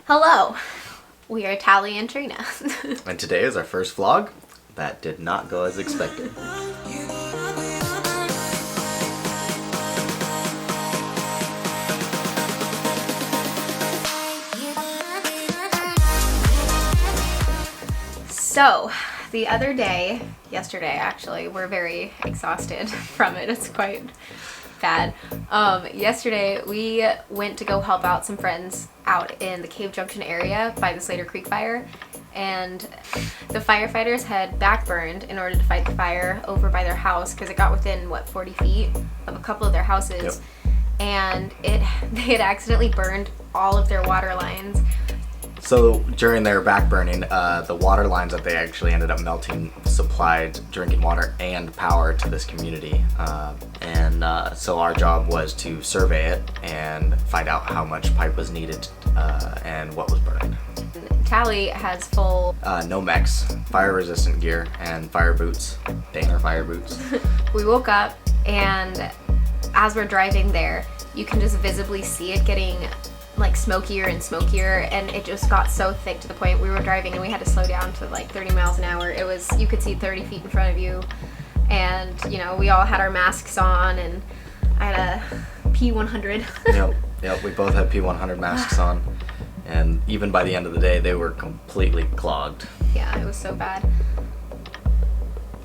Hello, we are Tally and Trina. And today is our first vlog that did not go as expected. So, the other day, yesterday actually, we're very exhausted from it. It's quite bad. Yesterday we went to go help out some friends out in the Cave Junction area by the Slater Creek fire, and the firefighters had backburned in order to fight the fire over by their house because it got within 40 feet of a couple of their houses. Yep. And they had accidentally burned all of their water lines. So during their backburning, the water lines that they actually ended up melting supplied drinking water and power to this community. So our job was to survey it and find out how much pipe was needed and what was burned. Tally has full Nomex, fire-resistant gear, and fire boots, Dana fire boots. We woke up, and as we're driving there, you can just visibly see it getting like smokier and smokier, and it just got so thick to the point we were driving and we had to slow down to like 30 miles an hour. It was, you could see 30 feet in front of you, and you know, we all had our masks on, and I had a P100. Yep, we both had P100 masks on, and even by the end of the day they were completely clogged. Yeah, it was so bad.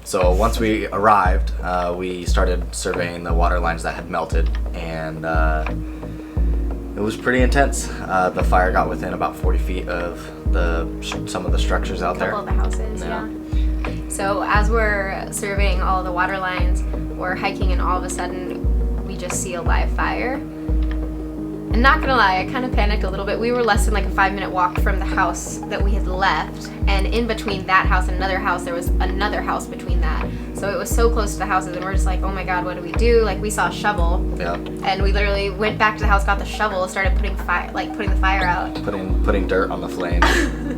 So once we arrived, we started surveying the water lines that had melted, and it was pretty intense. The fire got within about 40 feet of some of the structures out there. A couple of the houses, yeah. So as we're surveying all the water lines, we're hiking, and all of a sudden we just see a live fire. And not gonna lie, I kind of panicked a little bit. We were less than like a 5-minute walk from the house that we had left, and in between that house and another house, there was another house between that. So it was so close to the houses, and we're just like, oh my god, what do we do? Like, we saw a shovel, and we literally went back to the house, got the shovel, started putting the fire out. Putting dirt on the flames.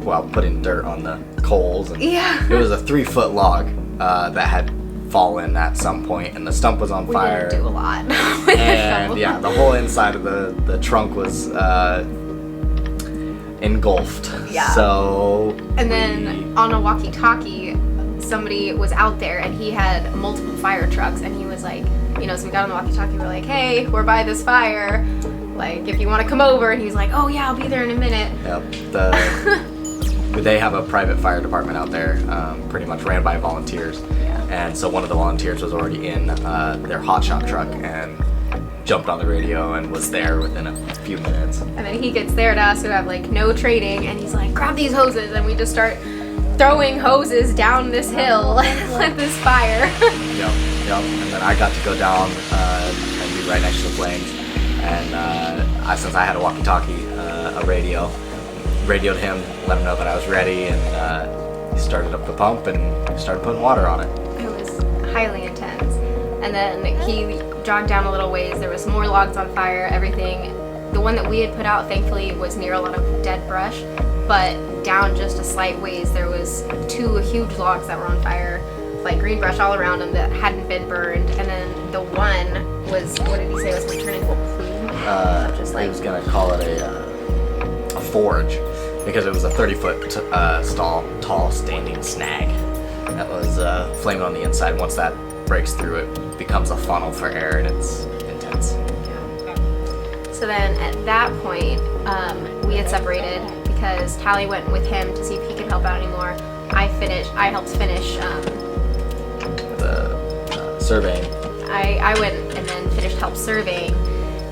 Well, putting dirt on the coals. And yeah. It was a 3-foot log that had fallen at some point, and the stump was on fire. We didn't do a lot. And yeah, the whole inside of the trunk was engulfed. Yeah. So. And then on a walkie-talkie, somebody was out there, and he had multiple fire trucks, and he was like, you know, so we got on the walkie-talkie, we're like, hey, we're by this fire, like, if you want to come over. And he's like, oh yeah, I'll be there in a minute. Yep. They have a private fire department out there, pretty much ran by volunteers. Yeah. And so one of the volunteers was already in their hotshot truck and jumped on the radio and was there within a few minutes. And then he gets there to us who have like no training, and he's like, grab these hoses, and we just start throwing hoses down this hill at this fire. Yep. And then I got to go down and be right next to the flames. And since I had a walkie-talkie, a radio, radioed him, let him know that I was ready, and he started up the pump and started putting water on it. It was highly intense. And then he jogged down a little ways. There was more logs on fire, everything. The one that we had put out, thankfully, was near a lot of dead brush, but down just a slight ways, there was 2 huge logs that were on fire, like green brush all around them that hadn't been burned. And then the one was, what did he say, was going to turn into a plume? Just like, he was going to call it a forge, because it was a 30-foot tall standing snag that was flaming on the inside. Once that breaks through, it becomes a funnel for air, and it's intense. So then at that point, we had separated because Tally went with him to see if he could help out anymore. I helped finish the surveying. I went and then helped surveying,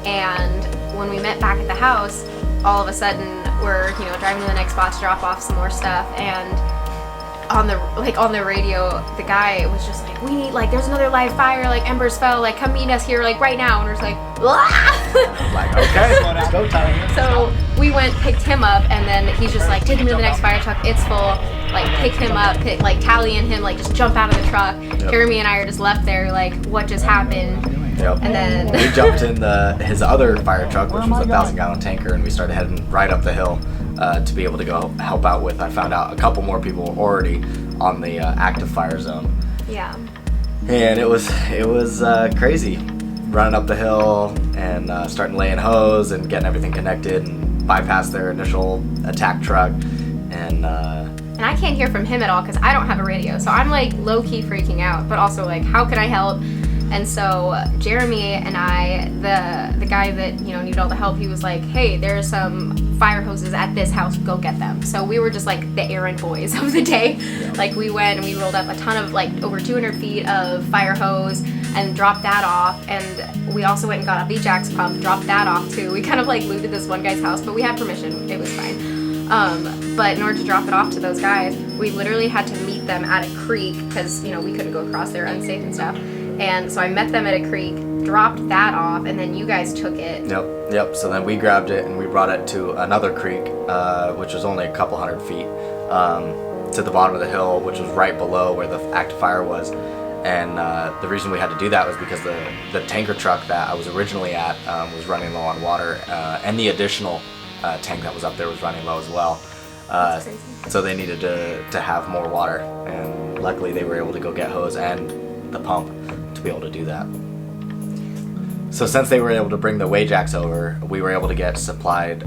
and when we met back at the house, all of a sudden we're, you know, driving to the next spot to drop off some more stuff, and on the radio, the guy was just like, we need, like, there's another live fire, like, embers fell, like, come meet us here, like, right now. And we're just like, I'm like, okay, let's go, Tally. So we went, picked him up, and then he's just like, take him to the next fire truck, it's full, like, pick him up, like, Tally and him, like, just jump out of the truck. Jeremy and I are just left there, like, what just happened? Yep. And then we jumped in his other fire truck, which was a 1,000-gallon tanker, and we started heading right up the hill to be able to go help out with. I found out a couple more people were already on the active fire zone. Yeah. And it was crazy, running up the hill and starting laying hose and getting everything connected and bypass their initial attack truck. And I can't hear from him at all because I don't have a radio, so I'm like low-key freaking out, but also like, how can I help? And so Jeremy and I, the guy that, you know, needed all the help, he was like, hey, there's some fire hoses at this house, go get them. So we were just like the errand boys of the day. Yeah. Like we went and we rolled up a ton of, like, over 200 feet of fire hose and dropped that off. And we also went and got a V-Jax pump, dropped that off too. We kind of like looted this one guy's house, but we had permission, it was fine. But in order to drop it off to those guys, we literally had to meet them at a creek because, you know, we couldn't go across there unsafe and stuff. And so I met them at a creek, dropped that off, and then you guys took it. Yep. So then we grabbed it and we brought it to another creek, which was only a couple hundred feet, to the bottom of the hill, which was right below where the active fire was. And the reason we had to do that was because the tanker truck that I was originally at was running low on water, and the additional tank that was up there was running low as well. That's crazy. So they needed to have more water, and luckily they were able to go get hose and the pump to be able to do that. So since they were able to bring the Wajax over, we were able to get supplied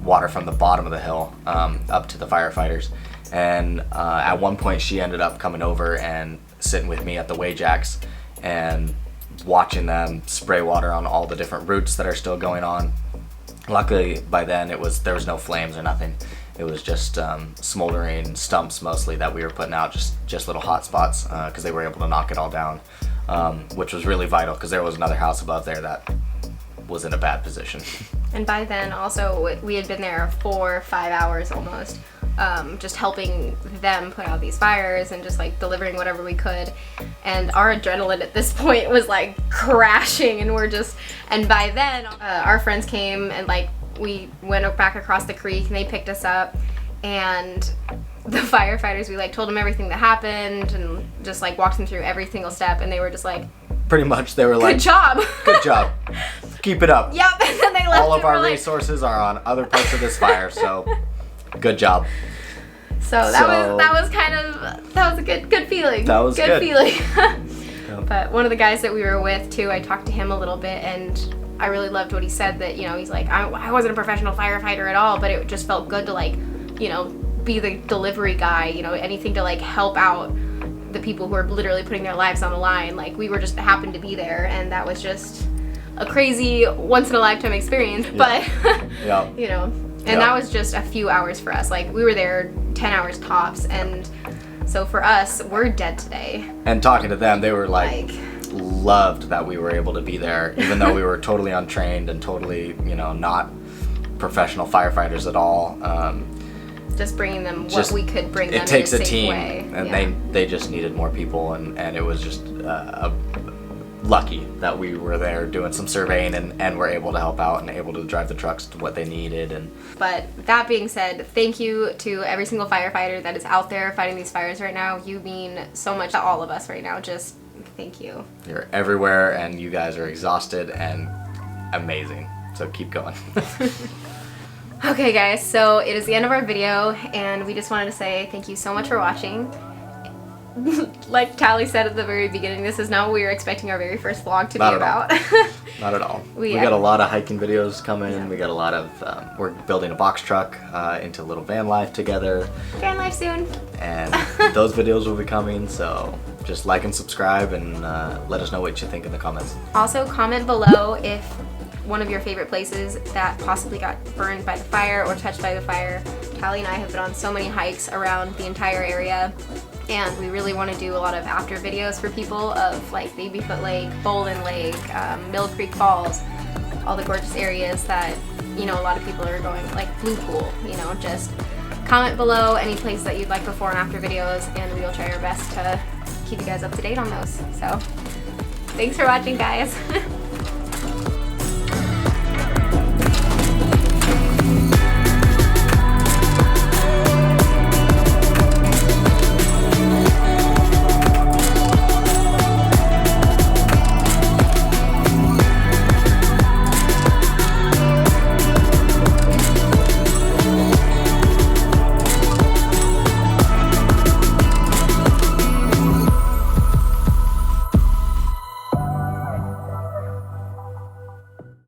water from the bottom of the hill up to the firefighters. And at one point she ended up coming over and sitting with me at the Wajax and watching them spray water on all the different routes that are still going on. Luckily by then there was no flames or nothing. It was just smoldering stumps mostly that we were putting out, just little hot spots, because they were able to knock it all down, which was really vital because there was another house above there that was in a bad position. And by then also we had been there 4 or 5 hours almost, just helping them put out these fires and just like delivering whatever we could. And our adrenaline at this point was like crashing, and by then our friends came and like we went back across the creek and they picked us up, and the firefighters, we like told them everything that happened and just like walked them through every single step, and they were just like, pretty much they were like, good job. Good job, keep it up. Yep. And then they left. All of our resources are on other parts of this fire, so good job. So that was a good feeling. That was good feeling. Yep. But one of the guys that we were with too, I talked to him a little bit, and I really loved what he said, that, you know, he's like, I wasn't a professional firefighter at all, but it just felt good to, like, you know, be the delivery guy, you know, anything to like help out the people who are literally putting their lives on the line. Like, we were just happened to be there, and that was just a crazy once in a lifetime experience. Yeah. But Yeah. you know, and that was just a few hours for us. Like, we were there 10 hours tops, and so for us, we're dead today. And talking to them, they were like loved that we were able to be there, even though we were totally untrained and totally, you know, not professional firefighters at all. Just bringing them what we could bring them. It takes in a safe team, way. and they just needed more people, and it was just lucky that we were there doing some surveying and were able to help out and able to drive the trucks to what they needed. But that being said, thank you to every single firefighter that is out there fighting these fires right now. You mean so much to all of us right now. Just thank you. You're everywhere, and you guys are exhausted and amazing. So keep going. Okay guys, so it is the end of our video, and we just wanted to say thank you so much for watching. Like Tally said at the very beginning, this is not what we were expecting our very first vlog to be about. Not at all. We got a lot of hiking videos coming. Yeah. We got a lot of, we're building a box truck into a little van life together. Van life soon. And those videos will be coming, so just like and subscribe, and let us know what you think in the comments. Also comment below if one of your favorite places that possibly got burned by the fire or touched by the fire. Tally and I have been on so many hikes around the entire area, and we really want to do a lot of after videos for people of like Babyfoot Lake, Bolin Lake, Mill Creek Falls, all the gorgeous areas that, you know, a lot of people are going, like Blue Pool, you know. Just comment below any place that you'd like before and after videos, and we will try our best to keep you guys up to date on those. So thanks for watching, guys.